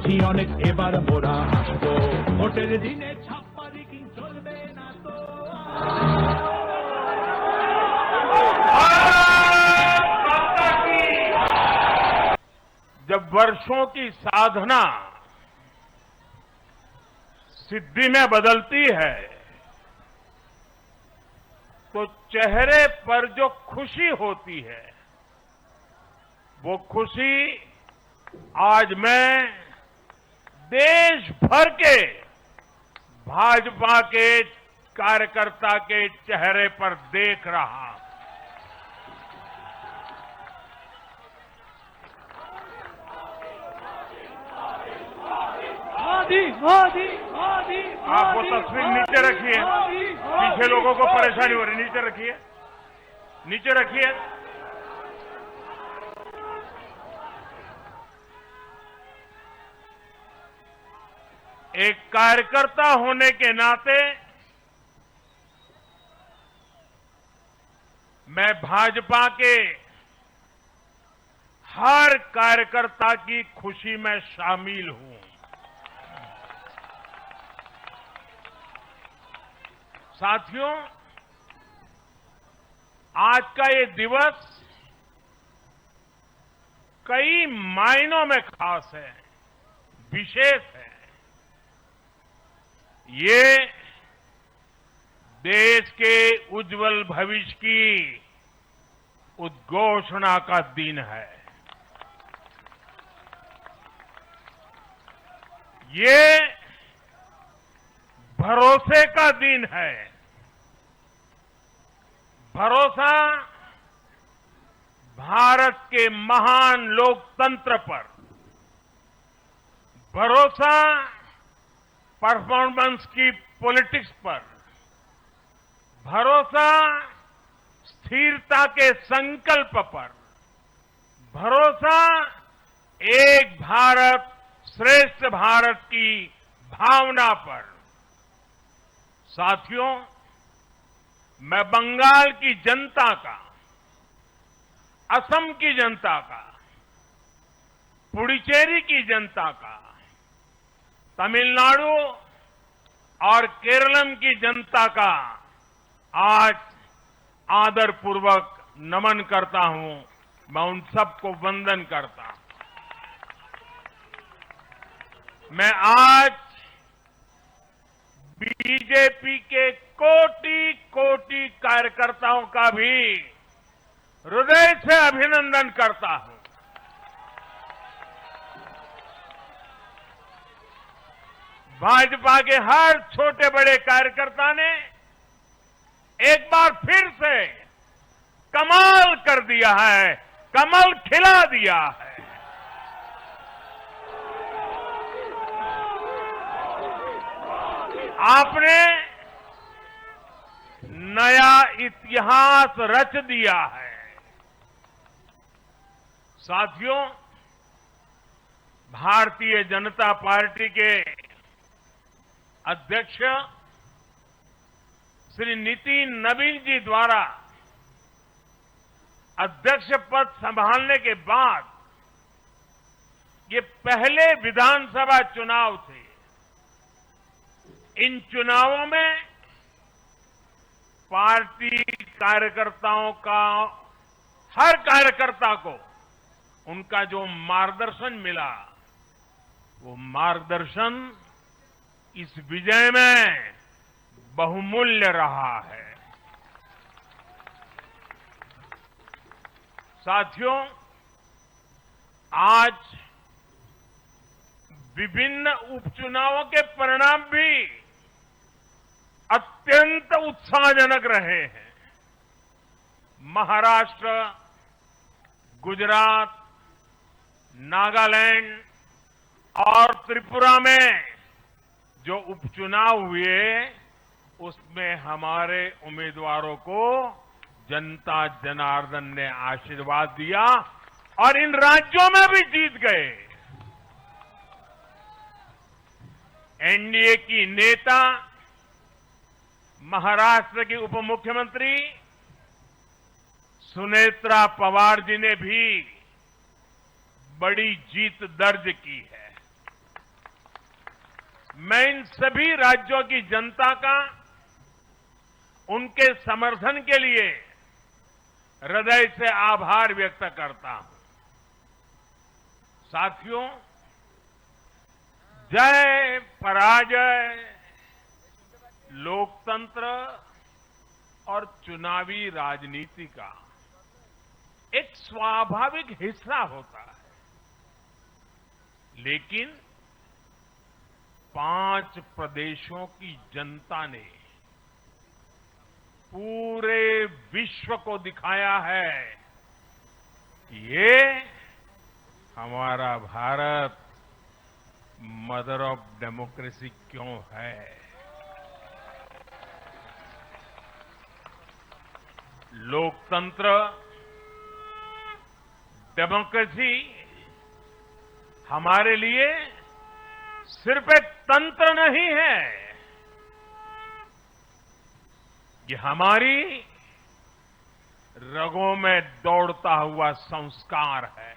আছি অনেক এবার মোরা হাসবো ভোটের দিনে ছাপ্পা রিগিং চলবে না তো जब वर्षों की साधना सिद्धि में बदलती है तो चेहरे पर जो खुशी होती है वो खुशी आज मैं देश भर के भाजपा के कार्यकर्ता के चेहरे पर देख रहा हूं। आप वो तस्वीर नीचे रखिए, पीछे लोगों को परेशानी हो रही, नीचे रखिए, नीचे रखिए। एक कार्यकर्ता होने के नाते मैं भाजपा के हर कार्यकर्ता की खुशी में शामिल हूं। साथियों, आज का ये दिवस कई मायनों में खास है, विशेष है। ये देश के उज्जवल भविष्य की उद्घोषणा का दिन है। ये भरोसे का दिन है। भरोसा भारत के महान लोकतंत्र पर, भरोसा परफॉर्मेंस की पॉलिटिक्स पर, भरोसा स्थिरता के संकल्प पर, भरोसा एक भारत श्रेष्ठ भारत की भावना पर। साथियों, मैं बंगाल की जनता का, असम की जनता का, पुडुचेरी की जनता का, तमिलनाडु और केरलम की जनता का आज आदरपूर्वक नमन करता हूं। मैं उन सबको वंदन करता हूं। मैं आज बीजेपी के कोटि कोटि कार्यकर्ताओं का भी हृदय से अभिनंदन करता हूं। भाजपा के हर छोटे बड़े कार्यकर्ता ने एक बार फिर से कमाल कर दिया है, कमल खिला दिया है। आपने नया इतिहास रच दिया है। साथियों, भारतीय जनता पार्टी के अध्यक्ष श्री नितिन नवीन जी द्वारा अध्यक्ष पद संभालने के बाद ये पहले विधानसभा चुनाव थे। इन चुनावों में पार्टी कार्यकर्ताओं का, हर कार्यकर्ता को उनका जो मार्गदर्शन मिला, वो मार्गदर्शन इस विजय में बहुमूल्य रहा है। साथियों, आज विभिन्न उपचुनावों के परिणाम भी अत्यंत उत्साहजनक रहे हैं। महाराष्ट्र, गुजरात, नागालैंड और त्रिपुरा में जो उपचुनाव हुए, उसमें हमारे उम्मीदवारों को जनता जनार्दन ने आशीर्वाद दिया और इन राज्यों में भी जीत गए। एनडीए की नेता, महाराष्ट्र की उप मुख्यमंत्री सुनेत्रा पवार जी ने भी बड़ी जीत दर्ज की है। मैं इन सभी राज्यों की जनता का उनके समर्थन के लिए हृदय से आभार व्यक्त करता हूं। साथियों, जय पराजय लोकतंत्र और चुनावी राजनीति का एक स्वाभाविक हिस्सा होता है, लेकिन 5 प्रदेशों की जनता ने पूरे विश्व को दिखाया है कि ये हमारा भारत मदर ऑफ डेमोक्रेसी क्यों है। लोकतंत्र, डेमोक्रेसी हमारे लिए सिर्फ एक तंत्र नहीं है, ये हमारी रगों में दौड़ता हुआ संस्कार है।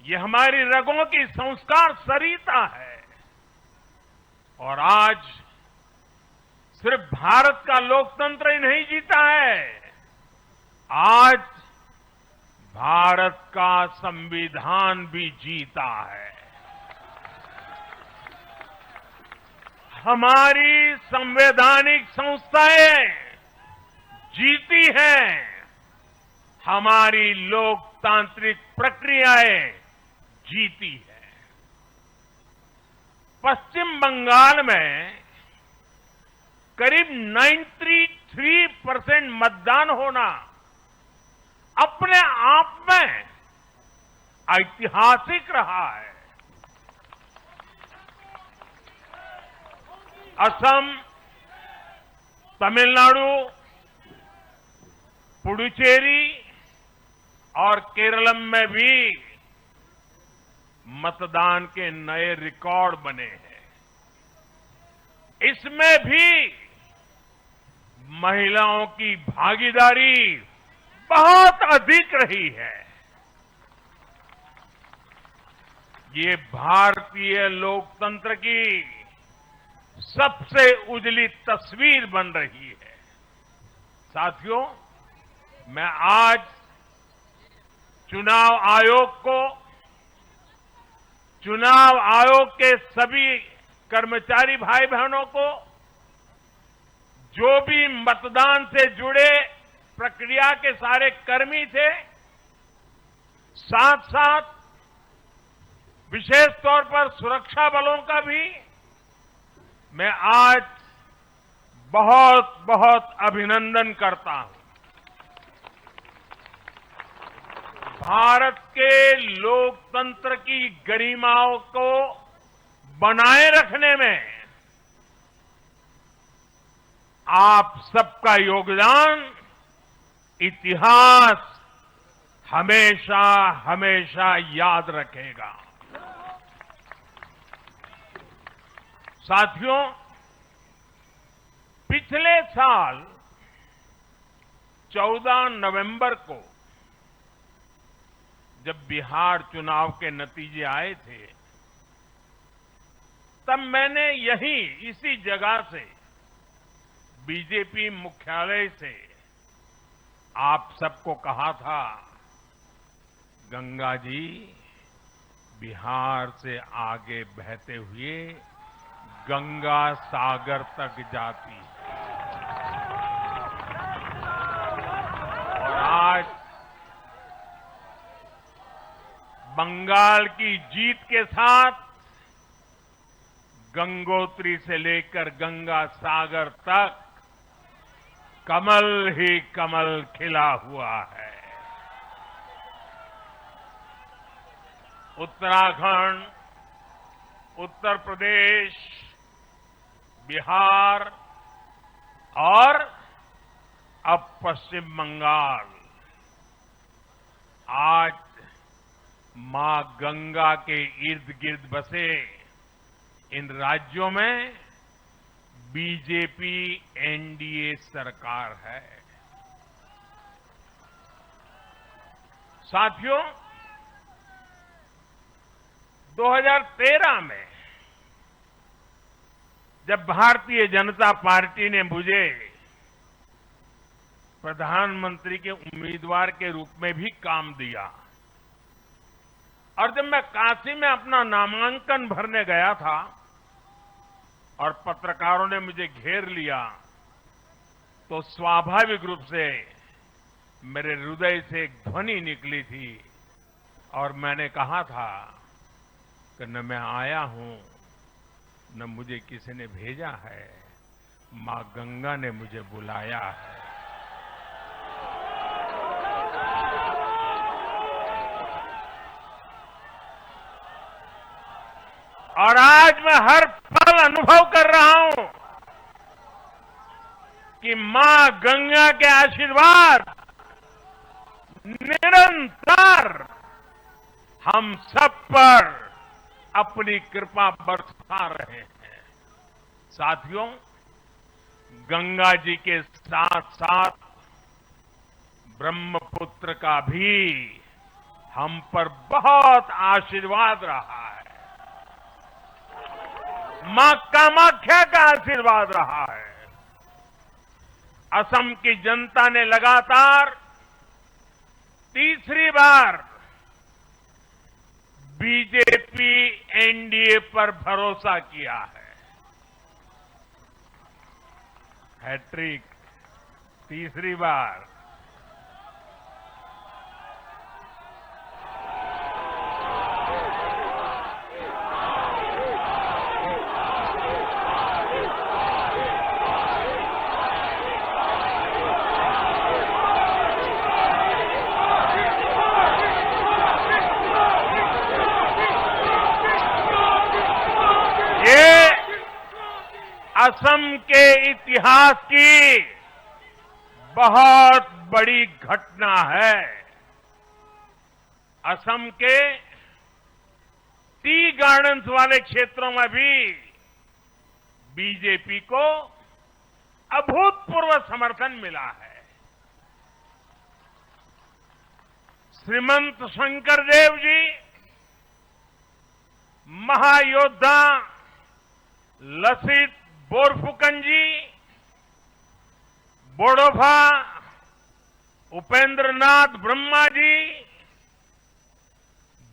ये हमारी रगों की संस्कार सरिता है। और आज सिर्फ भारत का लोकतंत्र ही नहीं जीता है, आज भारत का संविधान भी जीता है। हमारी संवैधानिक संस्थाएं जीती हैं, हमारी लोकतांत्रिक प्रक्रियाएं जीती है। पश्चिम बंगाल में करीब 93% मतदान होना अपने आप में ऐतिहासिक रहा है। असम, तमिलनाडु, पुडुचेरी और केरलम में भी मतदान के नए रिकॉर्ड बने हैं। इसमें भी महिलाओं की भागीदारी बहुत अधिक रही है। ये भारतीय लोकतंत्र की सबसे उजली तस्वीर बन रही है। साथियों, मैं आज चुनाव आयोग के सभी कर्मचारी भाई बहनों को, जो भी मतदान से जुड़े प्रक्रिया के सारे कर्मी थे, साथ साथ विशेष तौर पर सुरक्षा बलों का भी मैं आज बहुत बहुत अभिनंदन करता हूं। भारत के लोकतंत्र की गरिमाओं को बनाए रखने में आप सबका योगदान इतिहास हमेशा हमेशा याद रखेगा। साथियों, पिछले साल 14 नवंबर को जब बिहार चुनाव के नतीजे आए थे, तब मैंने इसी जगह से बीजेपी मुख्यालय से आप सबको कहा था, गंगा जी बिहार से आगे बहते हुए गंगा सागर तक जाती है। और आज बंगाल की जीत के साथ गंगोत्री से लेकर गंगा सागर तक कमल ही कमल खिला हुआ है। उत्तराखंड, उत्तर प्रदेश, बिहार और अब पश्चिम बंगाल आज मां गंगा के इर्द गिर्द बसे इन राज्यों में बीजेपी एनडीए सरकार है। साथियों, 2013 में जब भारतीय जनता पार्टी ने मुझे प्रधानमंत्री के उम्मीदवार के रूप में भी काम दिया और जब मैं काशी में अपना नामांकन भरने गया था और पत्रकारों ने मुझे घेर लिया तो स्वाभाविक रूप से मेरे हृदय से एक ध्वनि निकली थी और मैंने कहा था कि न मैं आया हूं न मुझे किसी ने भेजा है, मां गंगा ने मुझे बुलाया है। और आज मैं हर पल अनुभव कर रहा हूं कि मां गंगा के आशीर्वाद निरंतर हम सब पर अपनी कृपा बरसा रहे हैं। साथियों, गंगा जी के साथ साथ ब्रह्मपुत्र का भी हम पर बहुत आशीर्वाद रहा है। मां कामाख्या का आशीर्वाद रहा है। असम की जनता ने लगातार तीसरी बार बीजेपी एनडीए पर भरोसा किया है। हैट्रिक, तीसरी बार। ये असम के इतिहास की बहुत बड़ी घटना है। असम के टी गार्डन्स वाले क्षेत्रों में भी बीजेपी को अभूतपूर्व समर्थन मिला है। श्रीमंत शंकरदेव जी, महायोद्धा लसित बोरफुकन जी, बोडोफा उपेंद्रनाथ ब्रह्मा जी,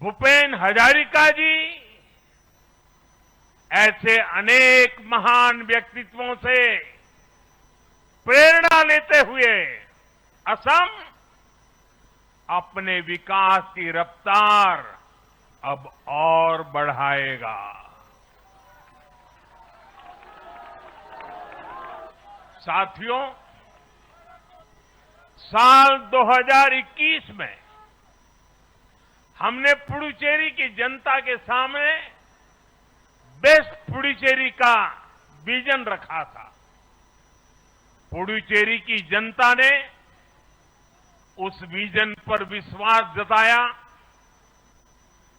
भूपेन हजारिका जी, ऐसे अनेक महान व्यक्तित्वों से प्रेरणा लेते हुए असम अपने विकास की रफ्तार अब और बढ़ाएगा। साथियों, साल 2021 में हमने पुडुचेरी की जनता के सामने बेस्ट पुडुचेरी का विजन रखा था। पुडुचेरी की जनता ने उस विजन पर विश्वास जताया,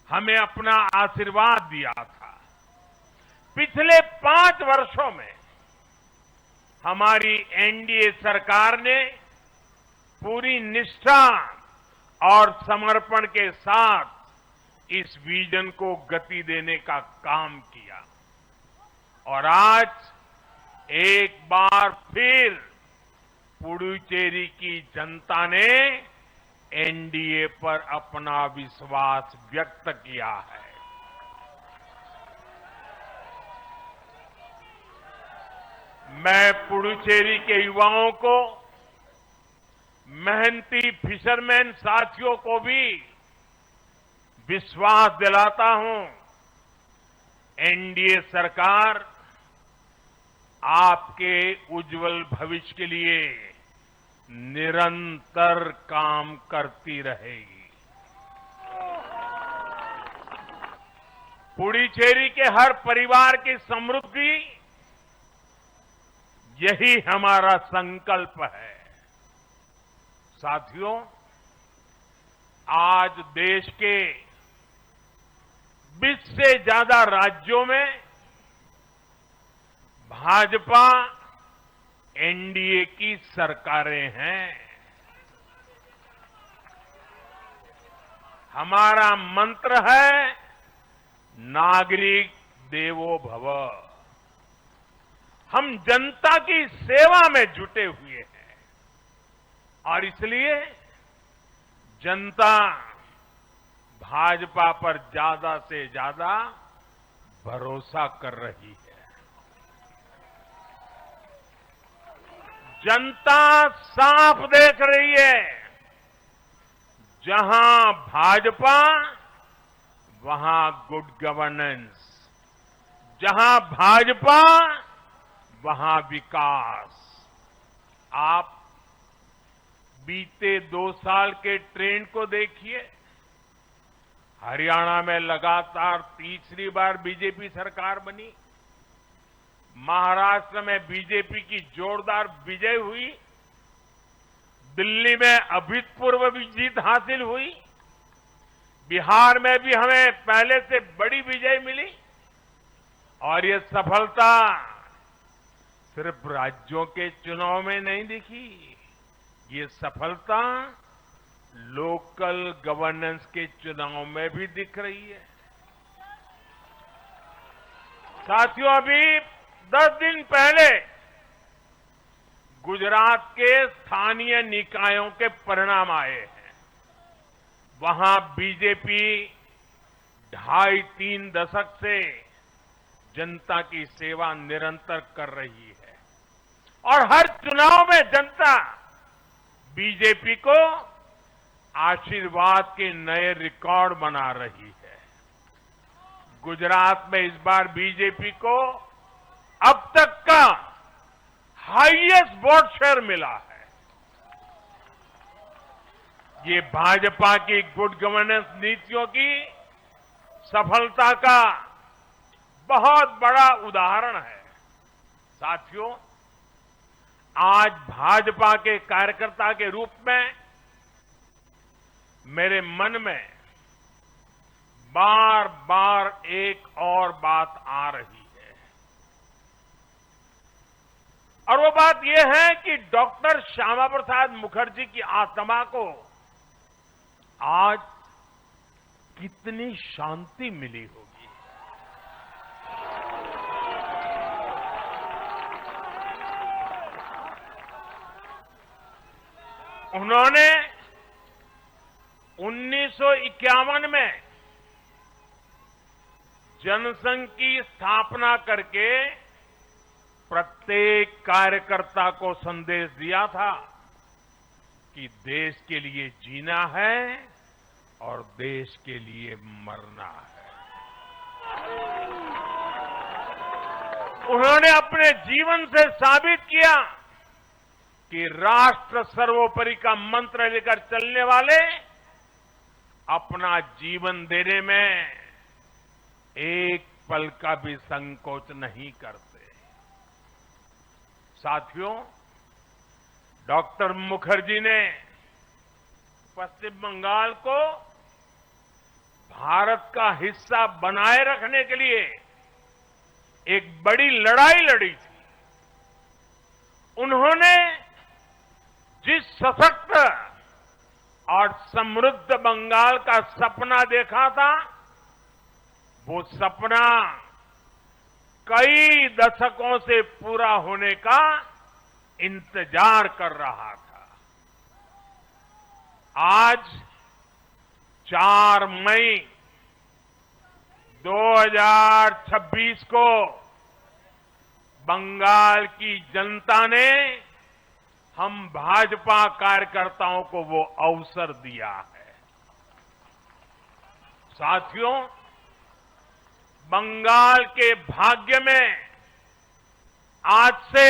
हमें अपना आशीर्वाद दिया था। पिछले 5 वर्षों में हमारी एनडीए सरकार ने पूरी निष्ठा और समर्पण के साथ इस विजन को गति देने का काम किया और आज एक बार फिर पुडुचेरी की जनता ने एनडीए पर अपना विश्वास व्यक्त किया है। मैं पुडुचेरी के युवाओं को, मेहनती फिशरमैन साथियों को भी विश्वास दिलाता हूं, एनडीए सरकार आपके उज्जवल भविष्य के लिए निरंतर काम करती रहेगी। पुडुचेरी के हर परिवार की समृद्धि, यही हमारा संकल्प है। साथियों, आज देश के 20 से ज्यादा राज्यों में भाजपा एनडीए की सरकारें हैं। हमारा मंत्र है नागरिक देवो भव। हम जनता की सेवा में जुटे हुए हैं और इसलिए जनता भाजपा पर ज्यादा से ज्यादा भरोसा कर रही है। जनता साफ देख रही है, जहां भाजपा वहां गुड गवर्नेंस, जहां भाजपा वहां विकास। आप बीते 2 साल के ट्रेंड को देखिए। हरियाणा में लगातार तीसरी बार बीजेपी सरकार बनी, महाराष्ट्र में बीजेपी की जोरदार विजय हुई, दिल्ली में अभूतपूर्व जीत हासिल हुई, बिहार में भी हमें पहले से बड़ी विजय मिली और ये सफलता सिर्फ राज्यों के चुनाव में नहीं दिखी, ये सफलता लोकल गवर्नेंस के चुनाव में भी दिख रही है। साथियों, अभी 10 दिन पहले गुजरात के स्थानीय निकायों के परिणाम आए हैं। वहां बीजेपी 2.5-3 दशक से जनता की सेवा निरंतर कर रही है और हर चुनाव में जनता बीजेपी को आशीर्वाद के नए रिकॉर्ड बना रही है। गुजरात में इस बार बीजेपी को अब तक का हाईएस्ट वोट शेयर मिला है। ये भाजपा की गुड गवर्नेंस नीतियों की सफलता का बहुत बड़ा उदाहरण है। साथियों, आज भाजपा के कार्यकर्ता के रूप में मेरे मन में बार बार एक और बात आ रही है और वो बात यह है कि डॉक्टर श्यामा प्रसाद मुखर्जी की आत्मा को आज कितनी शांति मिली होगी। उन्होंने 1951 में जनसंघ की स्थापना करके प्रत्येक कार्यकर्ता को संदेश दिया था कि देश के लिए जीना है और देश के लिए मरना है। उन्होंने अपने जीवन से साबित किया कि राष्ट्र सर्वोपरि का मंत्र लेकर चलने वाले अपना जीवन देने में एक पल का भी संकोच नहीं करते। साथियों, डॉक्टर मुखर्जी ने पश्चिम बंगाल को भारत का हिस्सा बनाए रखने के लिए एक बड़ी लड़ाई लड़ी थी। उन्होंने जिस सशक्त और समृद्ध बंगाल का सपना देखा था, वो सपना कई दशकों से पूरा होने का इंतजार कर रहा था। आज 4 मई 2026 को बंगाल की जनता ने हम भाजपा कार्यकर्ताओं को वो अवसर दिया है। साथियों, बंगाल के भाग्य में आज से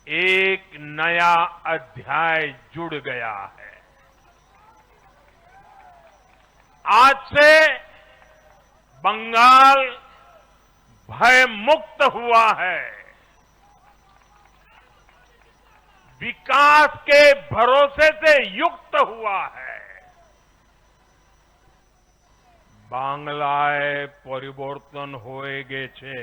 एक नया अध्याय जुड़ गया है। आज से बंगाल भय मुक्त हुआ है, विकास के भरोसे से युक्त हुआ है। बांग्लाয় পরিবর্তন হয়ে গেছে।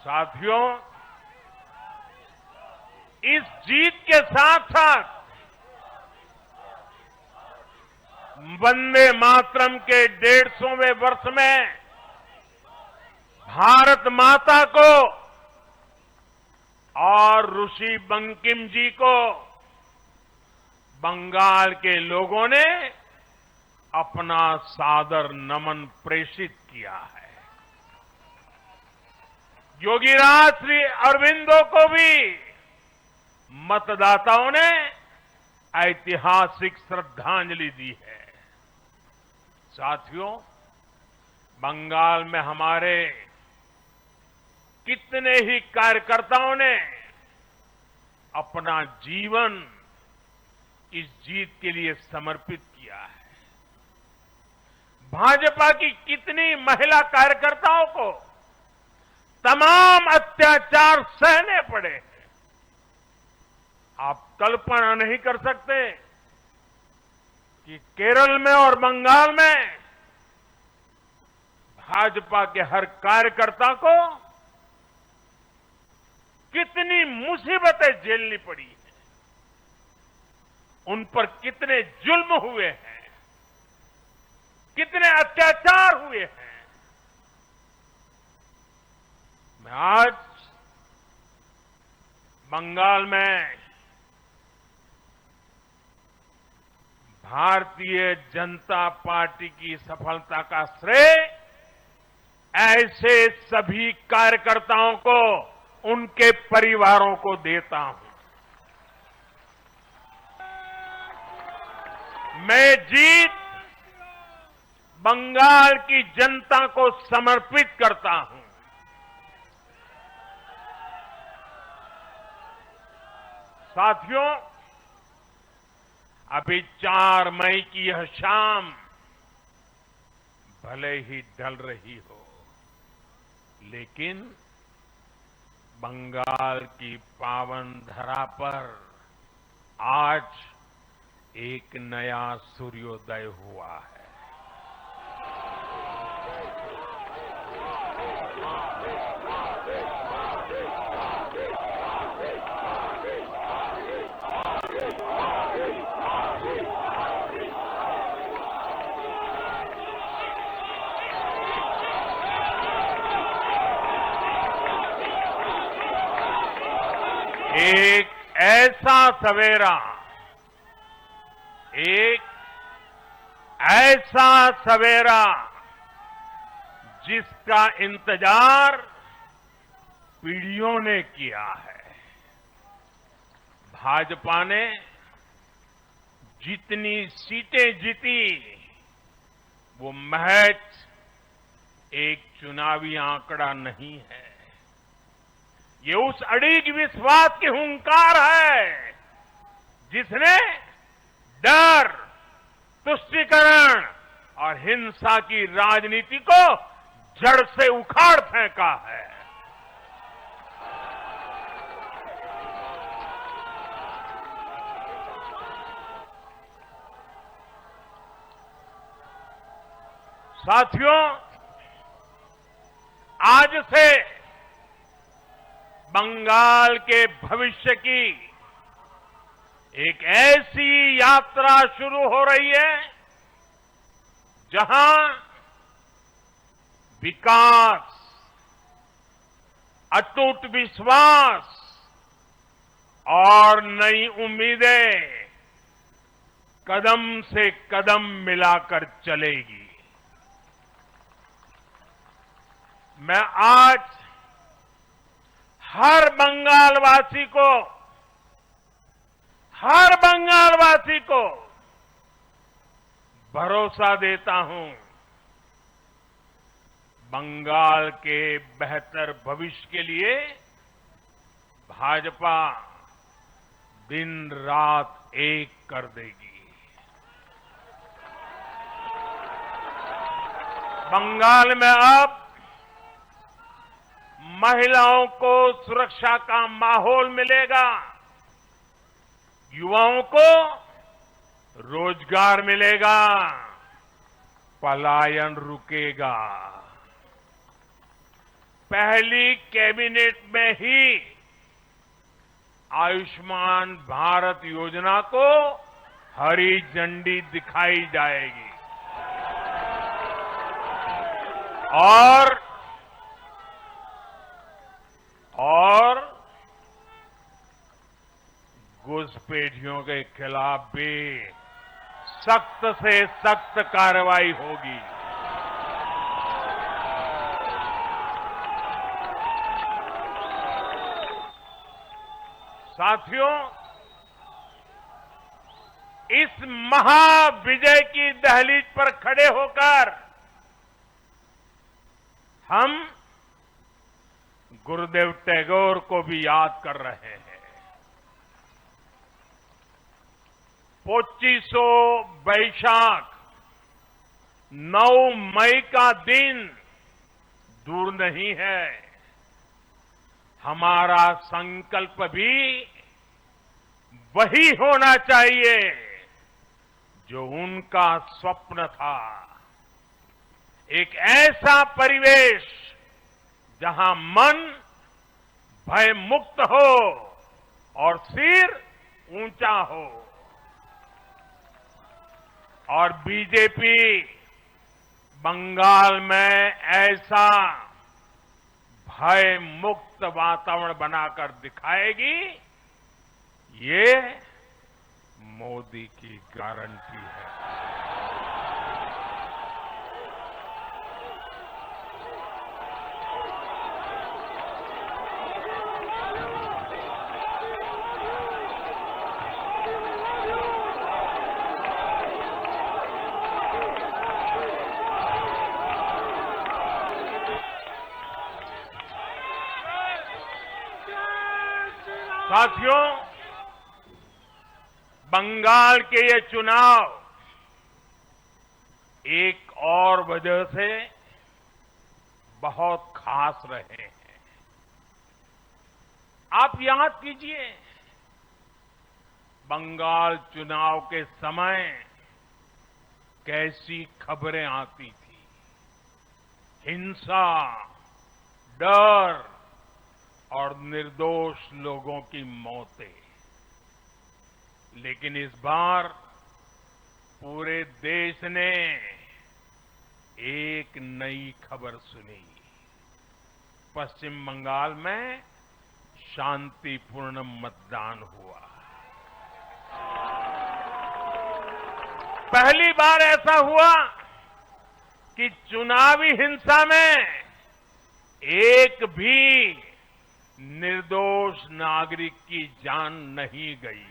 साथियों, इस जीत के साथ साथ वंदे मातरम के 150वें वर्ष में भारत माता को और ऋषि बंकिम जी को बंगाल के लोगों ने अपना सादर नमन प्रेषित किया है। योगीराज श्री अरविंदो को भी मतदाताओं ने ऐतिहासिक श्रद्धांजलि दी है। साथियों, बंगाल में हमारे कितने ही कार्यकर्ताओं ने अपना जीवन इस जीत के लिए समर्पित किया है। भाजपा की कितनी महिला कार्यकर्ताओं को तमाम अत्याचार सहने पड़े हैं। आप कल्पना नहीं कर सकते कि केरल में और बंगाल में भाजपा के हर कार्यकर्ता को कितनी मुसीबतें झेलनी पड़ी हैं, उन पर कितने जुल्म हुए हैं, कितने अत्याचार हुए हैं। मैं आज बंगाल में भारतीय जनता पार्टी की सफलता का श्रेय ऐसे सभी कार्यकर्ताओं को, उनके परिवारों को देता हूं। मैं जीत बंगाल की जनता को समर्पित करता हूं। साथियों, अभी 4 मई की यह शाम भले ही ढल रही हो, लेकिन बंगाल की पावन धरा पर आज एक नया सूर्योदय हुआ है। एक ऐसा सवेरा, एक ऐसा सवेरा जिसका इंतजार पीढ़ियों ने किया है। भाजपा ने जितनी सीटें जीती वो महज एक चुनावी आंकड़ा नहीं है, ये उस अड़िग विश्वास की हुंकार है जिसने डर, तुष्टीकरण और हिंसा की राजनीति को जड़ से उखाड़ फेंका है। साथियों, आज से बंगाल के भविष्य की एक ऐसी यात्रा शुरू हो रही है जहां विकास, अटूट विश्वास और नई उम्मीदें कदम से कदम मिलाकर चलेगी। मैं आज हर बंगालवासी को भरोसा देता हूं, बंगाल के बेहतर भविष्य के लिए भाजपा दिन रात एक कर देगी। बंगाल में अब महिलाओं को सुरक्षा का माहौल मिलेगा, युवाओं को रोजगार मिलेगा, पलायन रुकेगा। पहली कैबिनेट में ही आयुष्मान भारत योजना को हरी झंडी दिखाई जाएगी और घुसपैठियों के खिलाफ भी सख्त से सख्त कार्रवाई होगी। साथियों, इस महाविजय की दहलीज पर खड़े होकर हम गुरुदेव टैगोर को भी याद कर रहे हैं। 25 वैशाख 9 मई का दिन दूर नहीं है। हमारा संकल्प भी वही होना चाहिए जो उनका स्वप्न था। एक ऐसा परिवेश जहां मन भय मुक्त हो और सिर ऊंचा हो। और बीजेपी बंगाल में ऐसा भय मुक्त वातावरण बनाकर दिखाएगी, ये मोदी की गारंटी है। साथियों, बंगाल के ये चुनाव एक और वजह से बहुत खास रहे हैं। आप याद कीजिए, बंगाल चुनाव के समय कैसी खबरें आती थी। हिंसा, डर और निर्दोष लोगों की मौतें। लेकिन इस बार पूरे देश ने एक नई खबर सुनी। पश्चिम बंगाल में शांतिपूर्ण मतदान हुआ। पहली बार ऐसा हुआ कि चुनावी हिंसा में एक भी निर्दोष नागरिक की जान नहीं गई।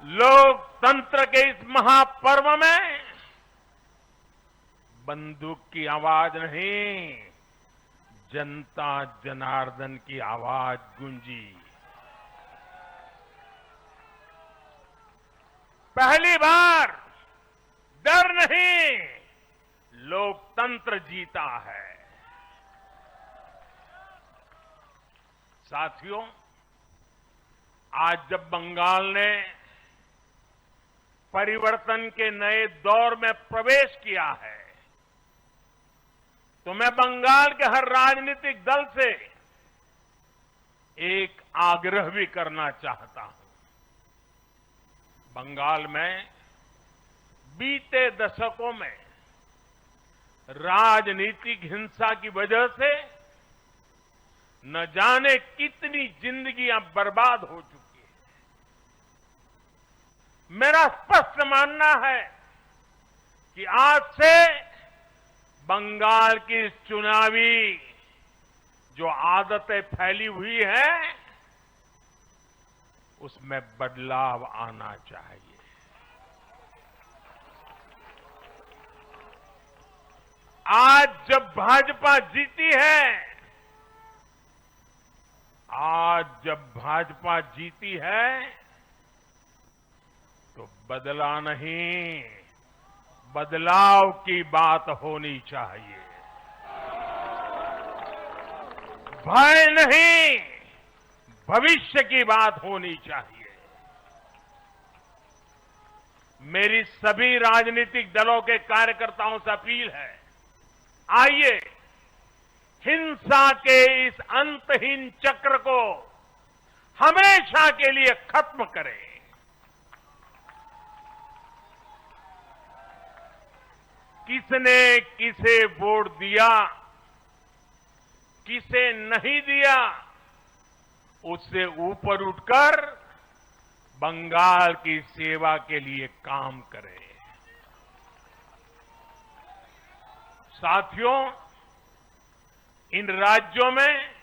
लोकतंत्र के इस महापर्व में बंदूक की आवाज नहीं, जनता जनार्दन की आवाज गूंजी। पहली बार डर नहीं, लोकतंत्र जीता है। साथियों, आज जब बंगाल ने परिवर्तन के नए दौर में प्रवेश किया है, तो मैं बंगाल के हर राजनीतिक दल से एक आग्रह भी करना चाहता हूं। बंगाल में बीते दशकों में राजनीतिक हिंसा की वजह से न जाने कितनी जिंदगियां बर्बाद हो चुकी हैं। मेरा स्पष्ट मानना है कि आज से बंगाल की चुनावी जो आदतें फैली हुई है, उसमें बदलाव आना चाहिए। आज जब भाजपा जीती है, तो बदला नहीं, बदलाव की बात होनी चाहिए। भय नहीं, भविष्य की बात होनी चाहिए। मेरी सभी राजनीतिक दलों के कार्यकर्ताओं से अपील है, आइए हिंसा के इस अंतहीन चक्र को हमेशा के लिए खत्म करें। किसने किसे वोट दिया, किसे नहीं दिया, उससे ऊपर उठकर बंगाल की सेवा के लिए काम करें। साथियों, इन राज्यों में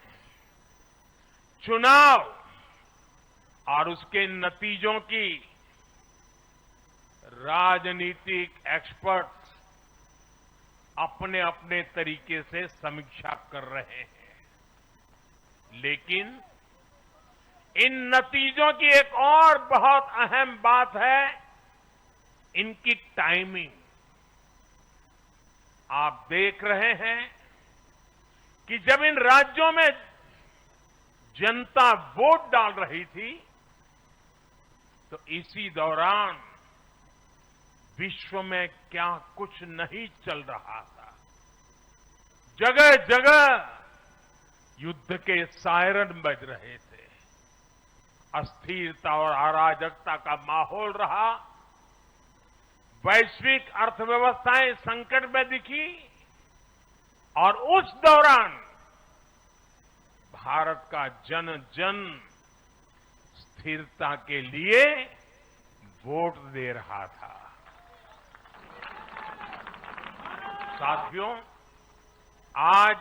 चुनाव और उसके नतीजों की राजनीतिक एक्सपर्ट्स अपने अपने तरीके से समीक्षा कर रहे हैं, लेकिन इन नतीजों की एक और बहुत अहम बात है इनकी टाइमिंग। आप देख रहे हैं कि जब इन राज्यों में जनता वोट डाल रही थी, तो इसी दौरान विश्व में क्या कुछ नहीं चल रहा था। जगह जगह युद्ध के सायरन बज रहे थे, अस्थिरता और अराजकता का माहौल रहा, वैश्विक अर्थव्यवस्थाएं संकट में दिखी, और उस दौरान भारत का जन जन स्थिरता के लिए वोट दे रहा था। साथियों, आज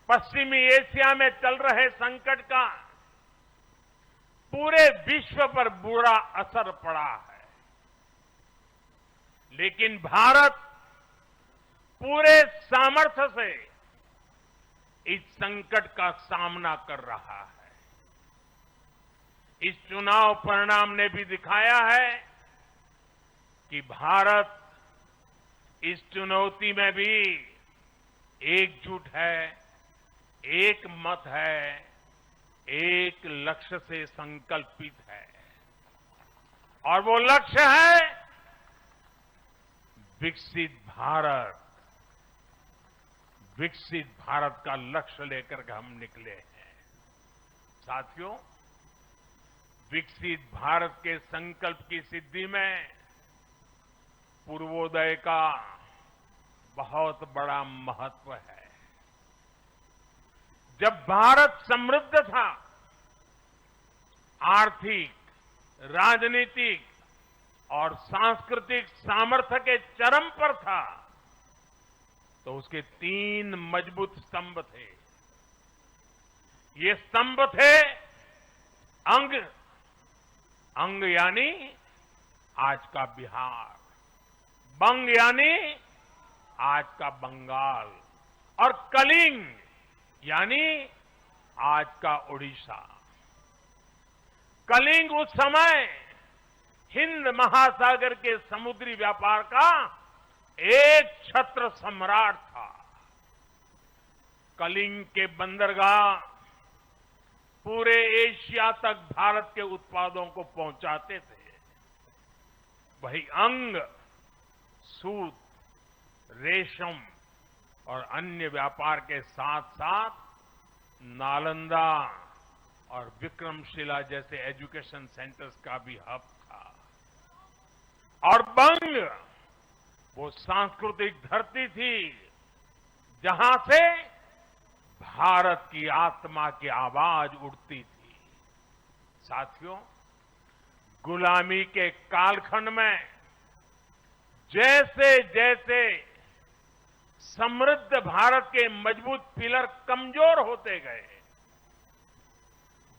पश्चिमी एशिया में चल रहे संकट का पूरे विश्व पर बुरा असर पड़ा है, लेकिन भारत पूरे सामर्थ्य से इस संकट का सामना कर रहा है। इस चुनाव परिणाम ने भी दिखाया है कि भारत इस चुनौती में भी एकजुट है, एक मत है, एक लक्ष्य से संकल्पित है, और वो लक्ष्य है विकसित भारत। विकसित भारत का लक्ष्य लेकर के हम निकले हैं। साथियों, विकसित भारत के संकल्प की सिद्धि में पूर्वोदय का बहुत बड़ा महत्व है। जब भारत समृद्ध था, आर्थिक, राजनीतिक और सांस्कृतिक सामर्थ्य के चरम पर था, तो उसके 3 मजबूत स्तंभ थे। ये स्तंभ थे अंग, अंग यानी आज का बिहार, बंग यानी आज का बंगाल, और कलिंग यानी आज का उड़ीसा। कलिंग उस समय हिंद महासागर के समुद्री व्यापार का एक छत्र सम्राट था। कलिंग के बंदरगाह पूरे एशिया तक भारत के उत्पादों को पहुंचाते थे। वही अंग सूत, रेशम और अन्य व्यापार के साथ साथ नालंदा और विक्रमशिला जैसे एजुकेशन सेंटर्स का भी हब था। और बंग वो सांस्कृतिक धरती थी जहां से भारत की आत्मा की आवाज उठती थी। साथियों, गुलामी के कालखंड में जैसे जैसे समृद्ध भारत के मजबूत पिलर कमजोर होते गए,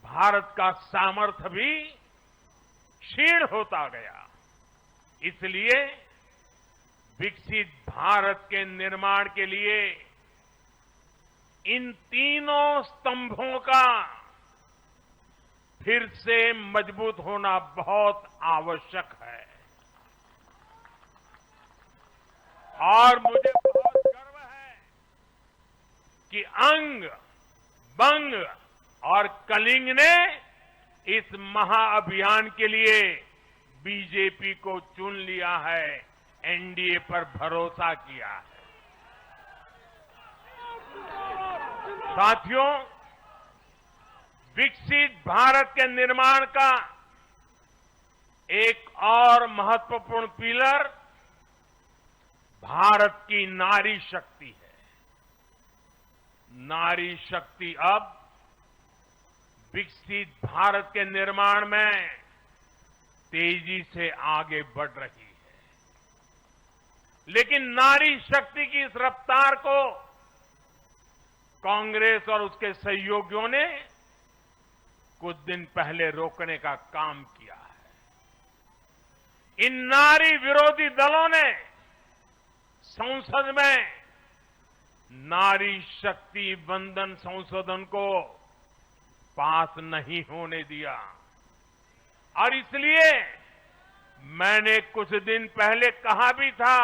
भारत का सामर्थ्य भी क्षीण होता गया। इसलिए विकसित भारत के निर्माण के लिए इन तीनों स्तंभों का फिर से मजबूत होना बहुत आवश्यक है। और मुझे बहुत गर्व है कि अंग, बंग और कलिंग ने इस महाअभियान के लिए बीजेपी को चुन लिया है, एनडीए पर भरोसा किया है। साथियों, विकसित भारत के निर्माण का एक और महत्वपूर्ण पिलर भारत की नारी शक्ति है। नारी शक्ति अब विकसित भारत के निर्माण में तेजी से आगे बढ़ रही है। लेकिन नारी शक्ति की इस रफ्तार को कांग्रेस और उसके सहयोगियों ने कुछ दिन पहले रोकने का काम किया है। इन नारी विरोधी दलों ने संसद में नारी शक्ति वंदन संशोधन को पास नहीं होने दिया और इसलिए मैंने कुछ दिन पहले कहा भी था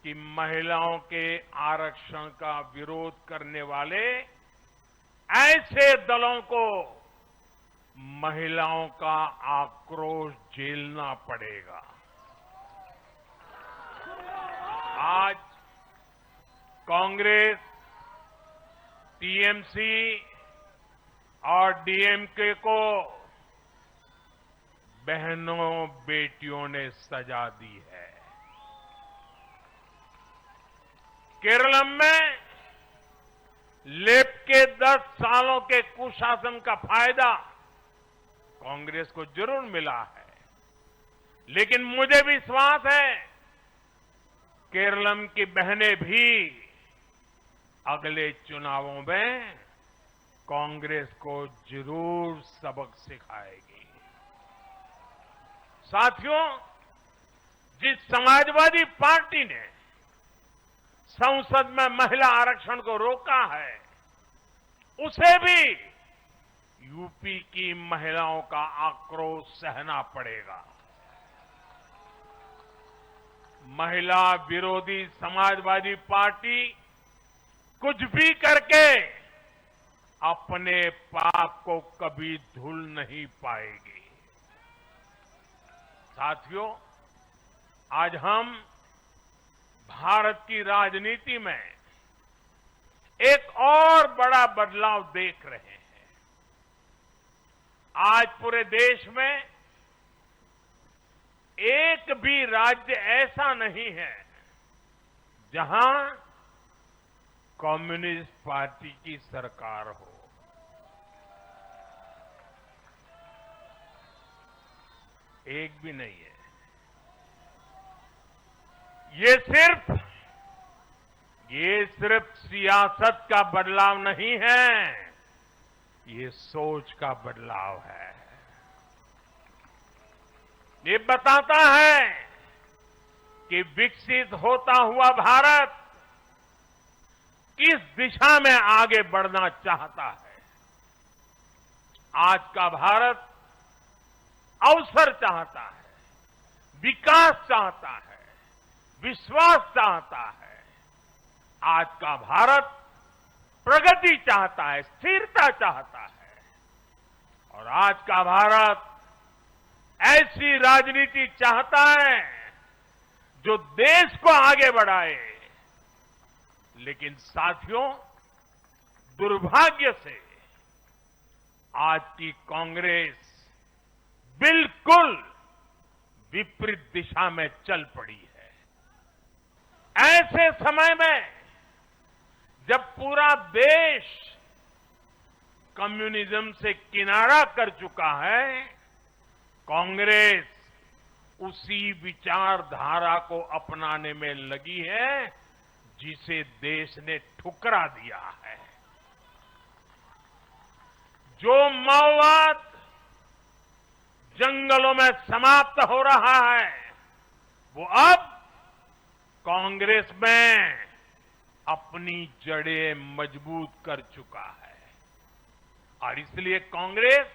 कि महिलाओं के आरक्षण का विरोध करने वाले ऐसे दलों को महिलाओं का आक्रोश झेलना पड़ेगा। आज कांग्रेस, टीएमसी और डीएमके को बहनों बेटियों ने सजा दी है। केरल में लेफ्ट के 10 सालों के कुशासन का फायदा कांग्रेस को जरूर मिला है, लेकिन मुझे विश्वास है केरल की बहनें भी अगले चुनावों में कांग्रेस को जरूर सबक सिखाएगी। साथियों, जिस समाजवादी पार्टी ने संसद में महिला आरक्षण को रोका है, उसे भी यूपी की महिलाओं का आक्रोश सहना पड़ेगा। महिला विरोधी समाजवादी पार्टी कुछ भी करके अपने पाप को कभी धुल नहीं पाएगी। साथियों, आज हम भारत की राजनीति में एक और बड़ा बदलाव देख रहे हैं। आज पूरे देश में एक भी राज्य ऐसा नहीं है जहां कम्युनिस्ट पार्टी की सरकार हो। एक भी नहीं है। ये सिर्फ सियासत का बदलाव नहीं है, ये सोच का बदलाव है। ये बताता है कि विकसित होता हुआ भारत किस दिशा में आगे बढ़ना चाहता है। आज का भारत अवसर चाहता है, विकास चाहता है, विश्वास चाहता है। आज का भारत प्रगति चाहता है, स्थिरता चाहता है और आज का भारत ऐसी राजनीति चाहता है जो देश को आगे बढ़ाए। लेकिन साथियों, दुर्भाग्य से आज की कांग्रेस बिल्कुल विपरीत दिशा में चल पड़ी है। ऐसे समय में जब पूरा देश कम्युनिज्म से किनारा कर चुका है, कांग्रेस उसी विचारधारा को अपनाने में लगी है जिसे देश ने ठुकरा दिया है। जो माओवाद जंगलों में समाप्त हो रहा है, वो अब कांग्रेस में अपनी जड़ें मजबूत कर चुका है और इसलिए कांग्रेस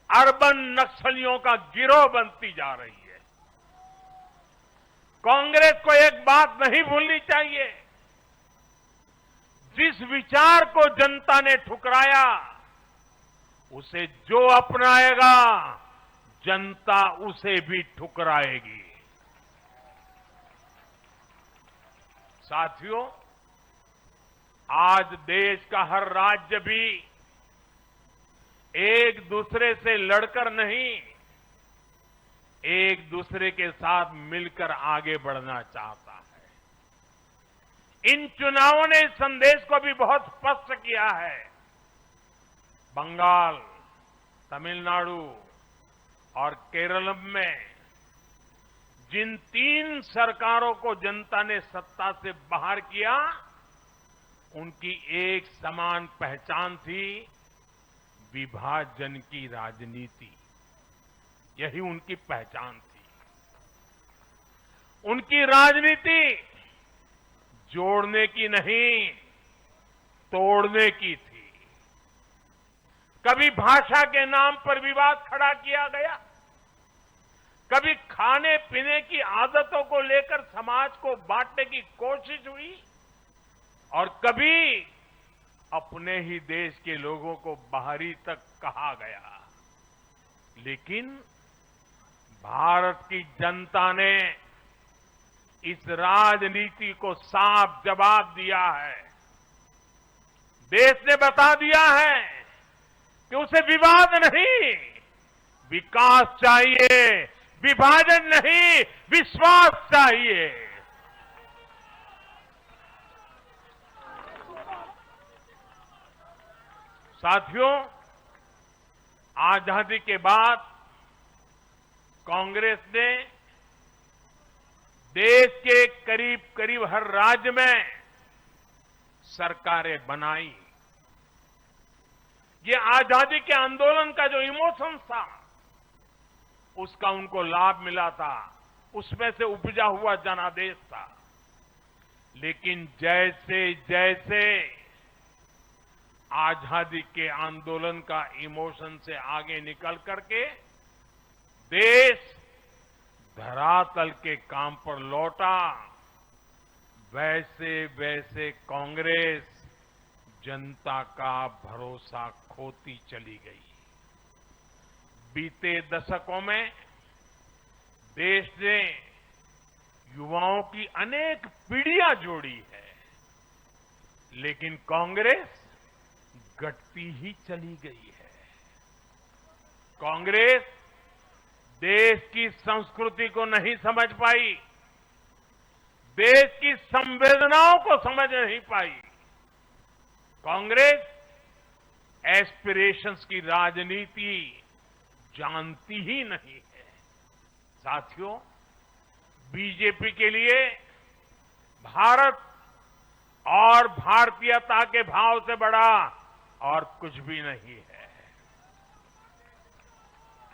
अर्बन नक्सलियों का गिरोह बनती जा रही है। कांग्रेस को एक बात नहीं भूलनी चाहिए, जिस विचार को जनता ने ठुकराया उसे जो अपनाएगा जनता उसे भी ठुकराएगी। साथियों, आज देश का हर राज्य भी एक दूसरे से लड़कर नहीं, एक दूसरे के साथ मिलकर आगे बढ़ना चाहता है। इन चुनावों ने इस संदेश को भी बहुत स्पष्ट किया है। बंगाल, तमिलनाडु और केरल में जिन 3 सरकारों को जनता ने सत्ता से बाहर किया, उनकी एक समान पहचान थी, विभाजन की राजनीति। यही उनकी पहचान थी। उनकी राजनीति जोड़ने की नहीं, तोड़ने की थी। कभी भाषा के नाम पर विवाद खड़ा किया गया, कभी खाने पीने की आदतों को लेकर समाज को बांटने की कोशिश हुई, और कभी अपने ही देश के लोगों को बाहरी तक कहा गया। लेकिन भारत की जनता ने इस राजनीति को साफ जवाब दिया है। देश ने बता दिया है कि उसे विवाद नहीं, विकास चाहिए, विभाजन नहीं, विश्वास चाहिए। साथियों, आजादी के बाद कांग्रेस ने देश के करीब करीब हर राज्य में सरकारें बनाई। ये आजादी के आंदोलन का जो इमोशन था, उसका उनको लाभ मिला था, उसमें से उपजा हुआ जनादेश था। लेकिन जैसे जैसे आजादी के आंदोलन का इमोशन से आगे निकल करके देश धरातल के काम पर लौटा, वैसे वैसे कांग्रेस जनता का भरोसा खोती चली गई। बीते दशकों में देश ने युवाओं की अनेक पीढ़ियां जोड़ी है, लेकिन कांग्रेस घटती ही चली गई है। कांग्रेस देश की संस्कृति को नहीं समझ पाई, देश की संवेदनाओं को समझ नहीं पाई। कांग्रेस एस्पिरेशंस की राजनीति जानती ही नहीं है। साथियों, बीजेपी के लिए भारत और भारतीयता के भाव से बड़ा और कुछ भी नहीं है।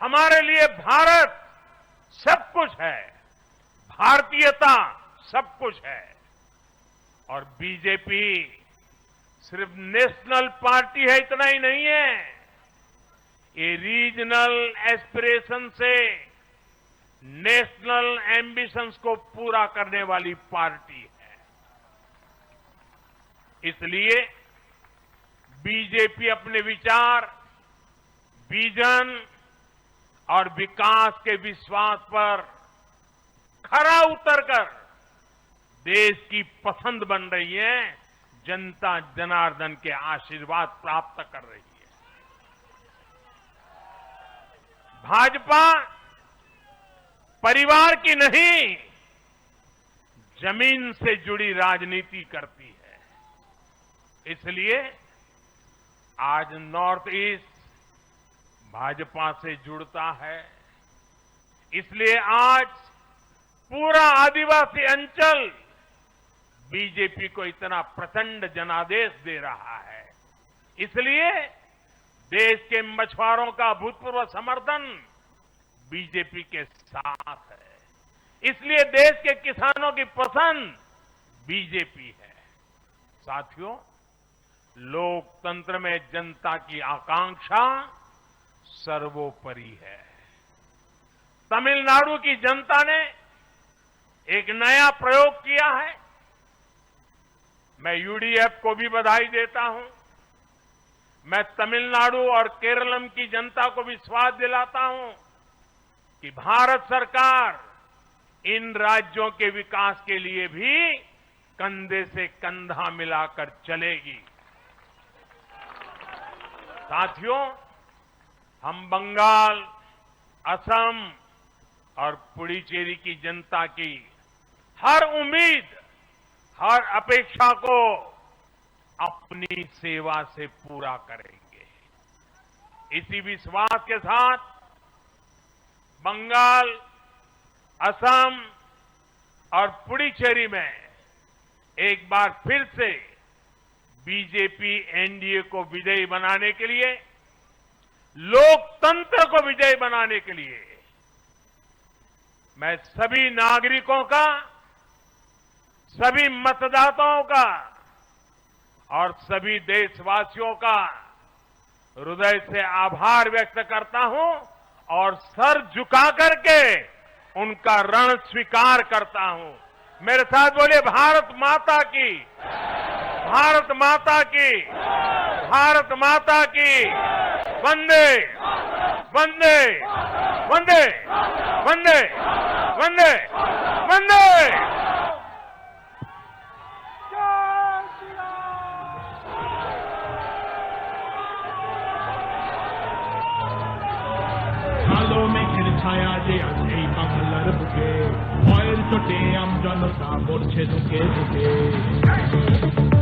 हमारे लिए भारत सब कुछ है, भारतीयता सब कुछ है। और बीजेपी सिर्फ नेशनल पार्टी है, इतना ही नहीं है, ये रीजनल एस्पिरेशन से नेशनल एम्बिशंस को पूरा करने वाली पार्टी है। इसलिए बीजेपी अपने विचार, विजन और विकास के विश्वास पर खरा उतरकर देश की पसंद बन रही है, जनता जनार्दन के आशीर्वाद प्राप्त कर रही है। भाजपा परिवार की नहीं, जमीन से जुड़ी राजनीति करती है। इसलिए आज नॉर्थ ईस्ट भाजपा से जुड़ता है। इसलिए आज पूरा आदिवासी अंचल बीजेपी को इतना प्रचंड जनादेश दे रहा है। इसलिए देश के मछुआरों का भूतपूर्व समर्थन बीजेपी के साथ है। इसलिए देश के किसानों की पसंद बीजेपी है। साथियों, लोकतंत्र में जनता की आकांक्षा सर्वोपरि है। तमिलनाडु की जनता ने एक नया प्रयोग किया है। मैं यूडीएफ को भी बधाई देता हूं। मैं तमिलनाडु और केरलम की जनता को विश्वास दिलाता हूं कि भारत सरकार इन राज्यों के विकास के लिए भी कंधे से कंधा मिलाकर चलेगी। साथियों, हम बंगाल, असम और पुडुचेरी की जनता की हर उम्मीद, हर अपेक्षा को अपनी सेवा से पूरा करेंगे। इसी विश्वास के साथ बंगाल, असम और पुडुचेरी में एक बार फिर से बीजेपी एनडीए को विजयी बनाने के लिए, लोकतंत्र को विजयी बनाने के लिए मैं सभी नागरिकों का, सभी मतदाताओं का और सभी देशवासियों का हृदय से आभार व्यक्त करता हूं और सर झुका करके उनका ऋण स्वीकार करता हूं। मेरे साथ बोलिए, भारत माता की, भारत माता की, भारत माता की, वंदे वंदे वंदे वंदे वंदे वंदे। কালো মেঘের ছায়া যে আছে এই বাংলার বুকে, ভয়ের চোটে আমজনতা মরছে ঢুকে ঢুকে।